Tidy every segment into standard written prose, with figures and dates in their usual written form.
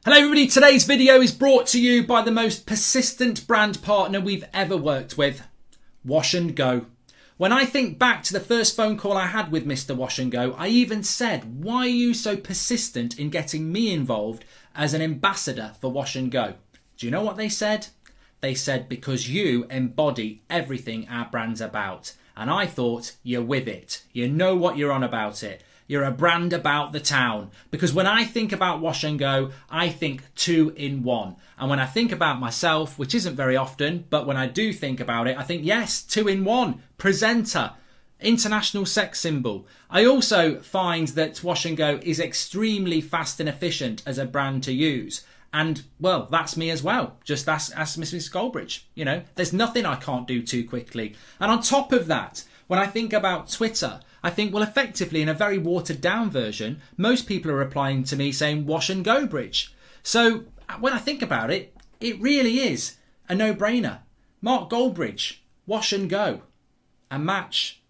Hello everybody, today's video is brought to you by the most persistent brand partner we've ever worked with, Wash and Go. When I think back to the first phone call I had with Mr. Wash and Go, I even said, why are you so persistent in getting me involved as an ambassador for Wash and Go? Do you know what they said? They said, because you embody everything our brand's about. And I thought, you're with it. You know what you're on about it. You're a brand about the town. Because when I think about Wash and Go, I think 2 in 1. And when I think about myself, which isn't very often, but when I do think about it, I think, yes, 2 in 1. Presenter, international sex symbol. I also find that Wash and Go is extremely fast and efficient as a brand to use. And, well, that's me as well. Just ask Mrs. Goldbridge. You know, there's nothing I can't do too quickly. And on top of that, when I think about Twitter, I think, well, effectively, in a very watered-down version, most people are replying to me saying WashAndGoBridge. So when I think about it, it really is a no-brainer. Mark Goldbridge, Wash and Go. A match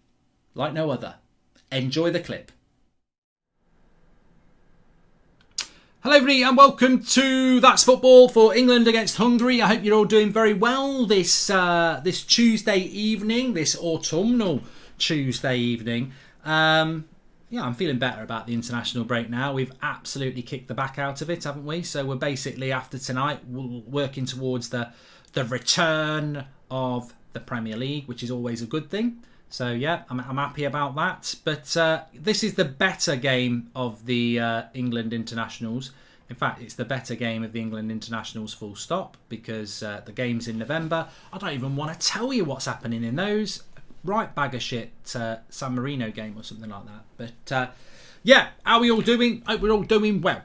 like no other. Enjoy the clip. Hello everybody and welcome to That's Football for England against Hungary. I hope you're all doing very well this Tuesday evening, this autumnal Tuesday evening. Yeah, I'm feeling better about the international break now. We've absolutely kicked the back out of it, haven't we? So we're basically, after tonight, working towards the return of the Premier League, which is always a good thing. So yeah, I'm happy about that. But this is the better game of the England internationals. In fact, it's the better game of the England internationals full stop, because the game's in November. I don't even want to tell you what's happening in those. Right bag of shit San Marino game or something like that. But yeah, how are we all doing? Hope we're all doing well.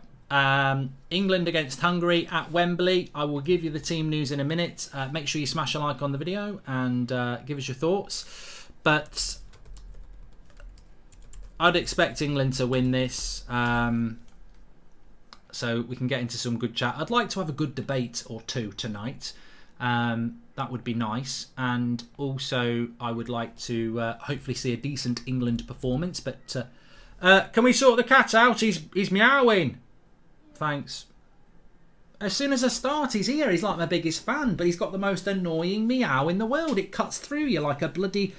England against Hungary at Wembley. I will give you the team news in a minute. Make sure you smash a like on the video and give us your thoughts. But I'd expect England to win this, so we can get into some good chat. I'd like to have a good debate or two tonight. That would be nice. And also, I would like to hopefully see a decent England performance. But can we sort the cat out? He's meowing. Thanks. As soon as I start, he's here. He's like my biggest fan, but he's got the most annoying meow in the world. It cuts through you like a bloody...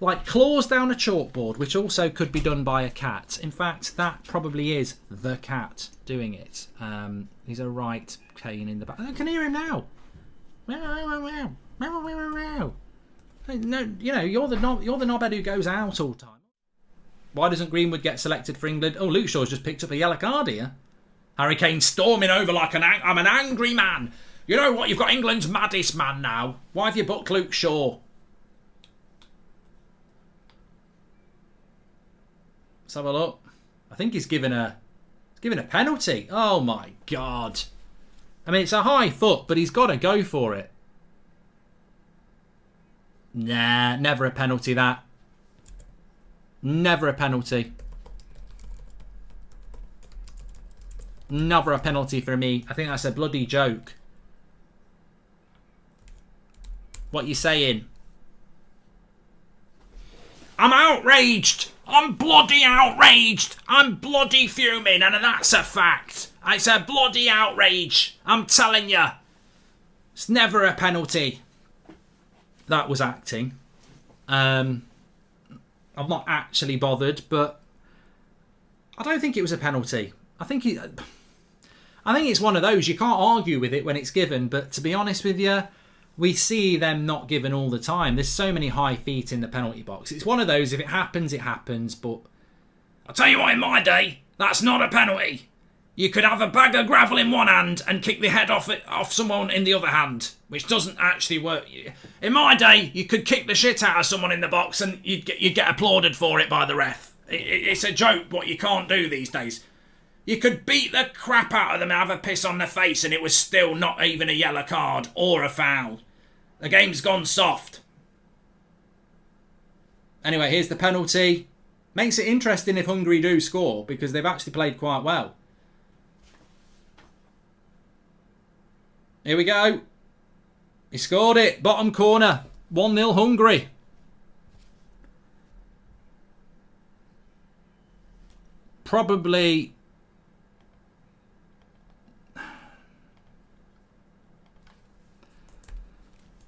like claws down a chalkboard, which also could be done by a cat. In fact, that probably is the cat doing it. He's a right pain in the back. I can hear him now. No, you know, you're the knobhead who goes out all the time. Why doesn't Greenwood get selected for England? Oh, Luke Shaw's just picked up a yellow card here. Harry Kane storming over like I'm an angry man. You know what? You've got England's maddest man now. Why have you booked Luke Shaw? Let's have a look. I think he's given a penalty. Oh my God. I mean, it's a high foot, but he's got to go for it. Nah, never a penalty, that. Never a penalty. Never a penalty for me. I think that's a bloody joke. What you saying? I'm outraged. I'm bloody outraged. I'm bloody fuming, and that's a fact. It's a bloody outrage. I'm telling you. It's never a penalty. That was acting. I'm not actually bothered, but I don't think it was a penalty. I think it's one of those, you can't argue with it when it's given, but to be honest with you, we see them not given all the time. There's so many high feet in the penalty box. It's one of those, if it happens, it happens. But I'll tell you what, in my day, that's not a penalty. You could have a bag of gravel in one hand and kick the head off someone in the other hand, which doesn't actually work. In my day, you could kick the shit out of someone in the box and you'd get applauded for it by the ref. It's a joke what you can't do these days. You could beat the crap out of them and have a piss on their face and it was still not even a yellow card or a foul. The game's gone soft. Anyway, here's the penalty. Makes it interesting if Hungary do score, because they've actually played quite well. Here we go. He scored it. Bottom corner. 1-0 Hungary. probably...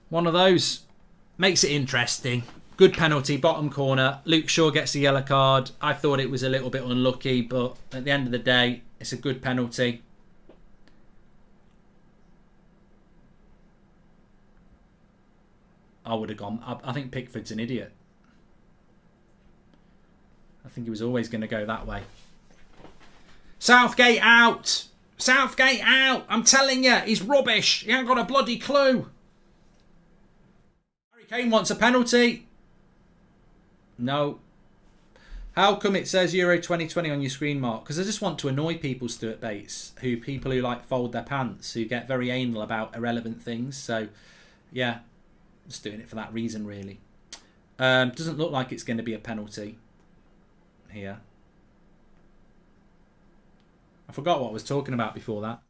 One of those. Makes it interesting. Good penalty, bottom corner. Luke Shaw gets a yellow card. I thought it was a little bit unlucky, but at the end of the day, it's a good penalty. I would have gone. I think Pickford's an idiot. I think he was always going to go that way. Southgate out! Southgate out! I'm telling you, he's rubbish. He ain't got a bloody clue. Harry Kane wants a penalty. No. How come it says Euro 2020 on your screen, Mark? Because I just want to annoy people, Stuart Bates, people who like fold their pants, who get very anal about irrelevant things. So, yeah, just doing it for that reason, really. Doesn't look like it's going to be a penalty here. I forgot what I was talking about before that.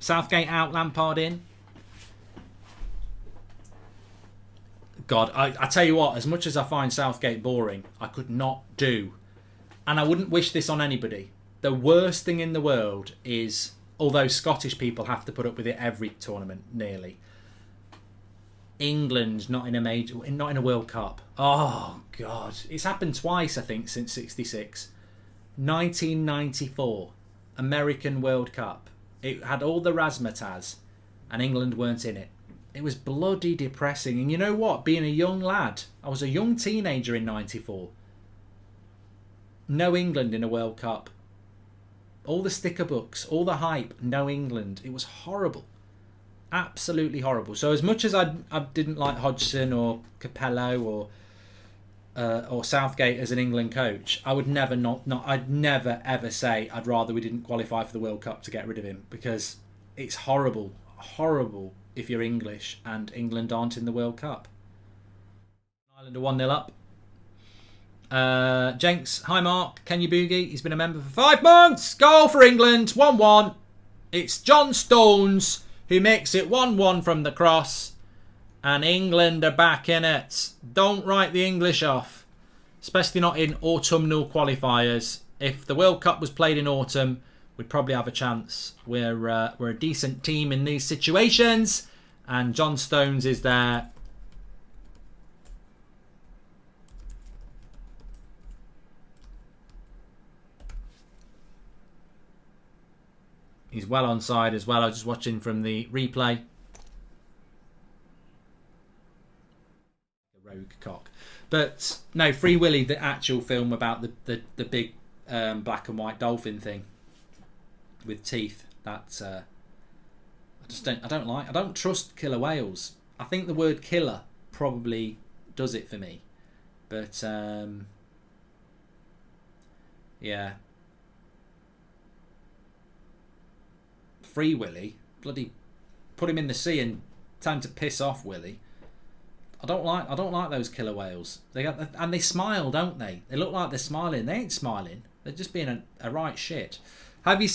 Southgate out, Lampard in. God, I tell you what, as much as I find Southgate boring, I could not do, and I wouldn't wish this on anybody, the worst thing in the world is, although Scottish people have to put up with it every tournament, nearly, England not in a World Cup. Oh, God. It's happened twice, I think, since 66. 1994, American World Cup. It had all the razzmatazz, and England weren't in it. It was bloody depressing. And you know what? Being a young lad, I was a young teenager in 94. No England in a World Cup. All the sticker books, all the hype, no England. It was horrible. Absolutely horrible. So as much as I didn't like Hodgson or Capello or Southgate as an England coach, I would never I'd never ever say I'd rather we didn't qualify for the World Cup to get rid of him, because it's horrible, horrible if you're English and England aren't in the World Cup. Ireland are 1-0 up. Jenks, hi Mark, Kenya Boogie, he's been a member for 5 months. Goal for England, 1-1. It's John Stones who makes it 1-1 from the cross. And England are back in it. Don't write the English off, especially not in autumnal qualifiers. If the World Cup was played in autumn, we'd probably have a chance. We're a decent team in these situations, and John Stones is there. He's well onside as well. I was just watching from the replay. Rogue cock. But no, Free Willy, the actual film about the big black and white dolphin thing with teeth. That's I don't trust killer whales. I think the word killer probably does it for me. But yeah. Free Willy, bloody put him in the sea and time to piss off Willy. I don't like those killer whales. They smile, don't they? They look like they're smiling. They ain't smiling. They're just being a right shit. Have you